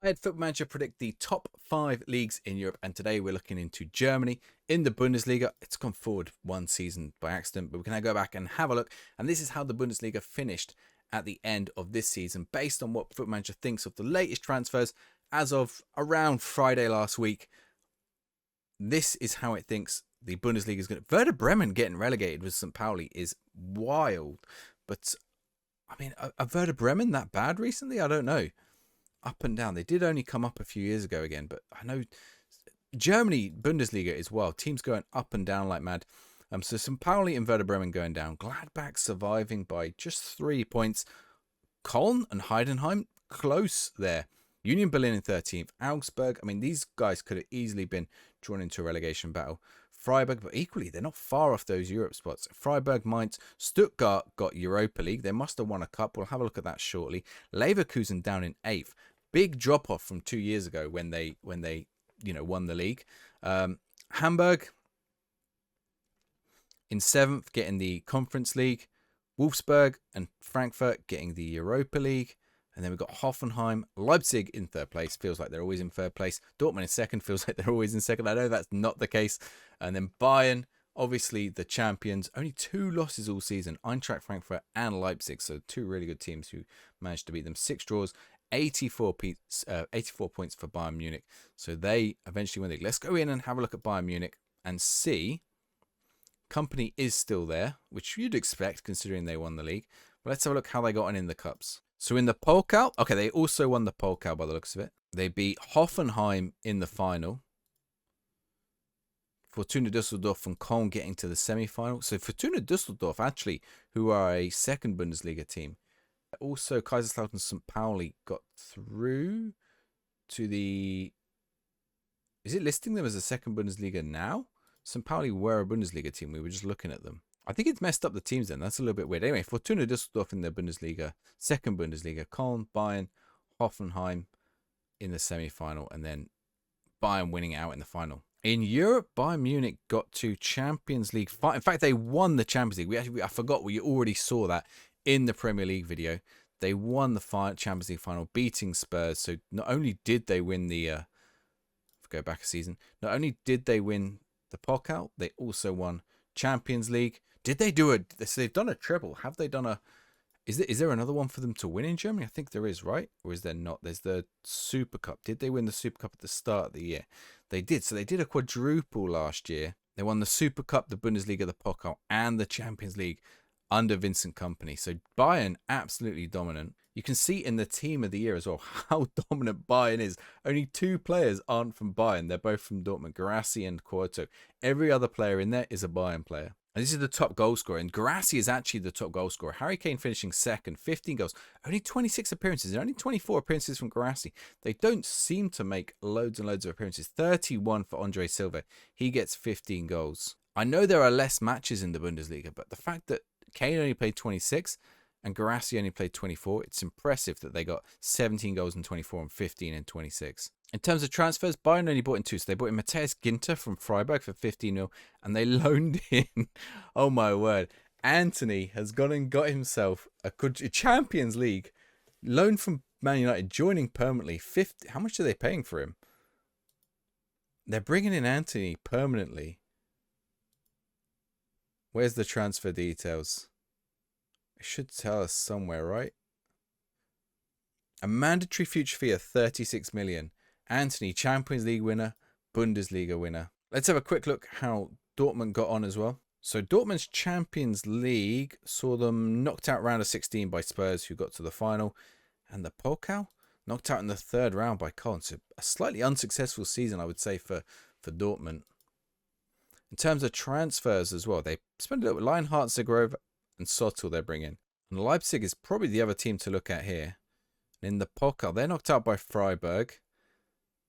I had Football Manager predict the top 5 leagues in Europe, and today we're looking into Germany in the Bundesliga. It's gone forward one season by accident, but we can now go back and have a look. And this is how the Bundesliga finished at the end of this season, based on what Football Manager thinks of the latest transfers as of around Friday last week. This is how it thinks the Bundesliga is going to... Werder Bremen getting relegated with St. Pauli is wild. But, I mean, are Werder Bremen that bad recently? I don't know. Up and down. They did only come up a few years ago again, but I know Germany Bundesliga is wild. Teams going up and down like mad. So St. Pauli and Werder Bremen going down. Gladbach surviving by just 3 points. Köln and Heidenheim close there. Union Berlin in 13th. Augsburg. I mean, these guys could have easily been drawn into a relegation battle. Freiburg, but equally, they're not far off those Europe spots. Freiburg, Mainz, Stuttgart got Europa League. They must have won a cup. We'll have a look at that shortly. Leverkusen down in 8th. Big drop off from 2 years ago when they won the league. Hamburg in 7th, getting the Conference League. Wolfsburg and Frankfurt getting the Europa League. And then we've got Hoffenheim, Leipzig in 3rd place. Feels like they're always in 3rd place. Dortmund in 2nd. Feels like they're always in 2nd. I know that's not the case. And then Bayern, obviously the champions. Only 2 losses all season. Eintracht Frankfurt and Leipzig. So 2 really good teams who managed to beat them. 6 draws. 84 points for Bayern Munich. So they eventually win the league. Let's go in and have a look at Bayern Munich and see. Company is still there, which you'd expect considering they won the league. But let's have a look how they got on in the cups. So in the Pokal, okay, they also won the Pokal by the looks of it. They beat Hoffenheim in the final. Fortuna Düsseldorf and Köln getting to the semi-final. So Fortuna Düsseldorf, actually, who are a 2nd Bundesliga team. Also, Kaiserslautern St. Pauli got through to the... Is it listing them as a 2nd Bundesliga now? St. Pauli were a Bundesliga team. We were just looking at them. I think it's messed up the teams then. That's a little bit weird. Anyway, Fortuna Düsseldorf in the Bundesliga. 2nd Bundesliga. Köln, Bayern, Hoffenheim in the semi-final. And then Bayern winning out in the final. In Europe, Bayern Munich got to Champions League. In fact, they won the Champions League. I forgot we already saw that in the Premier League video. They won the Champions League final, beating Spurs. So not only did they win the... go back a season. Not only did they win the Pokal, they also won Champions League. Did they do so they've done a treble. Have they done a... Is there another one for them to win in Germany? I think there is, right? Or is there not? There's the Super Cup. Did they win the Super Cup at the start of the year? They did. So they did a quadruple last year. They won the Super Cup, the Bundesliga, the Pokal, and the Champions League under Vincent Kompany. So Bayern, absolutely dominant. You can see in the team of the year as well how dominant Bayern is. Only 2 players aren't from Bayern. They're both from Dortmund, Guirassy and Couto. Every other player in there is a Bayern player. And this is the top goal scorer. And Guirassy is actually the top goal scorer. Harry Kane finishing 2nd, 15 goals. Only 26 appearances. And only 24 appearances from Guirassy. They don't seem to make loads and loads of appearances. 31 for Andre Silva. He gets 15 goals. I know there are less matches in the Bundesliga, but the fact that Kane only played 26 and Guirassy only played 24, it's impressive that they got 17 goals in 24 and 15 in 26. In terms of transfers, Bayern only bought in 2. So they bought in Matthias Ginter from Freiburg for 15 mil, and they loaned in, oh my word, Anthony has gone and got himself a Champions League loan from Man United, joining permanently. How much are they paying for him? They're bringing in Anthony permanently. Where's the transfer details? It should tell us somewhere, right? A mandatory future fee of 36 million. Anthony, Champions League winner, Bundesliga winner. Let's have a quick look how Dortmund got on as well. So Dortmund's Champions League saw them knocked out round of 16 by Spurs, who got to the final. And the Pokal knocked out in the 3rd round by Köln. So a slightly unsuccessful season, I would say, for Dortmund. In terms of transfers as well, they spent a little bit. Lionheart, Zagreb, and Sotl they're bringing. And Leipzig is probably the other team to look at here. In the Pokal, they're knocked out by Freiburg.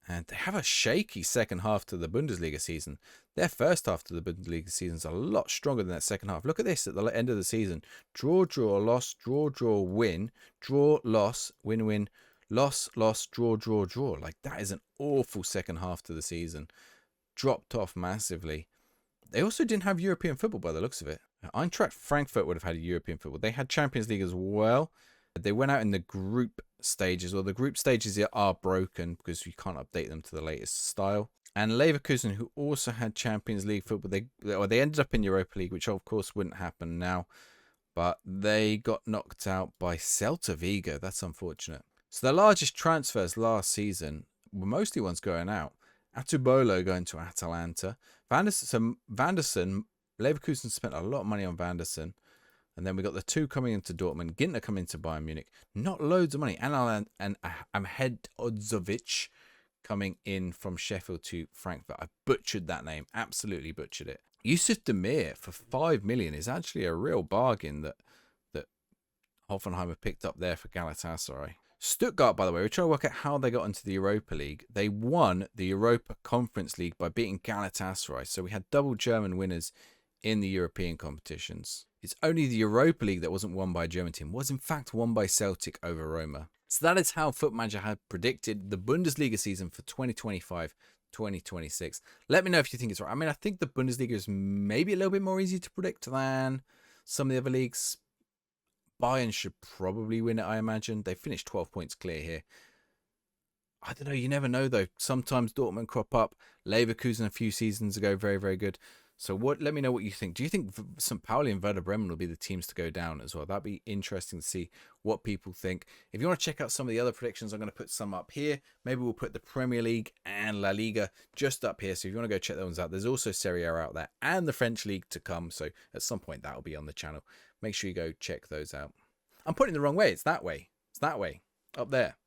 And they have a shaky second half to the Bundesliga season. Their first half to the Bundesliga season is a lot stronger than that second half. Look at this at the end of the season. Draw, draw, loss, draw, draw, win. Draw, loss, win, win. Loss, loss, draw, draw, draw. Like, that is an awful second half to the season. Dropped off massively. They also didn't have European football by the looks of it. Eintracht Frankfurt would have had European football. They had Champions League as well. They went out in the group stages, or the group stages are broken because you can't update them to the latest style. And Leverkusen, who also had Champions League football, they ended up in Europa League, which of course wouldn't happen now, but they got knocked out by Celta Vigo. That's unfortunate. So the largest transfers last season were mostly ones going out. Atubolo going to Atalanta. Van der Sar, Leverkusen spent a lot of money on Van der Sar. And then we got the two coming into Dortmund. Gintner coming into Bayern Munich. Not loads of money. And Amhedodzovic coming in from Sheffield to Frankfurt. I butchered that name. Absolutely butchered it. Yusuf Demir for 5 million is actually a real bargain that Hoffenheim picked up there for Galatasaray. Stuttgart, by the way, we're trying to work out how they got into the Europa League. They won the Europa Conference League by beating Galatasaray. So we had double German winners in the European competitions. It's only the Europa League that wasn't won by a German team. Was in fact won by Celtic over Roma. So that is how Foot Manager had predicted the Bundesliga season for 2025-2026. Let me know if you think it's right. I mean, I think the Bundesliga is maybe a little bit more easy to predict than some of the other leagues. Bayern should probably win it, I imagine. They finished 12 points clear here. I don't know. You never know, though. Sometimes Dortmund crop up. Leverkusen a few seasons ago, very, very good. So let me know what you think. Do you think St. Pauli and Werder Bremen will be the teams to go down as well? That'd be interesting to see what people think. If you want to check out some of the other predictions, I'm going to put some up here. Maybe we'll put the Premier League and La Liga just up here. So if you want to go check those out, there's also Serie A out there and the French League to come. So at some point that'll be on the channel. Make sure you go check those out. I'm putting it the wrong way. It's that way. It's that way. Up there.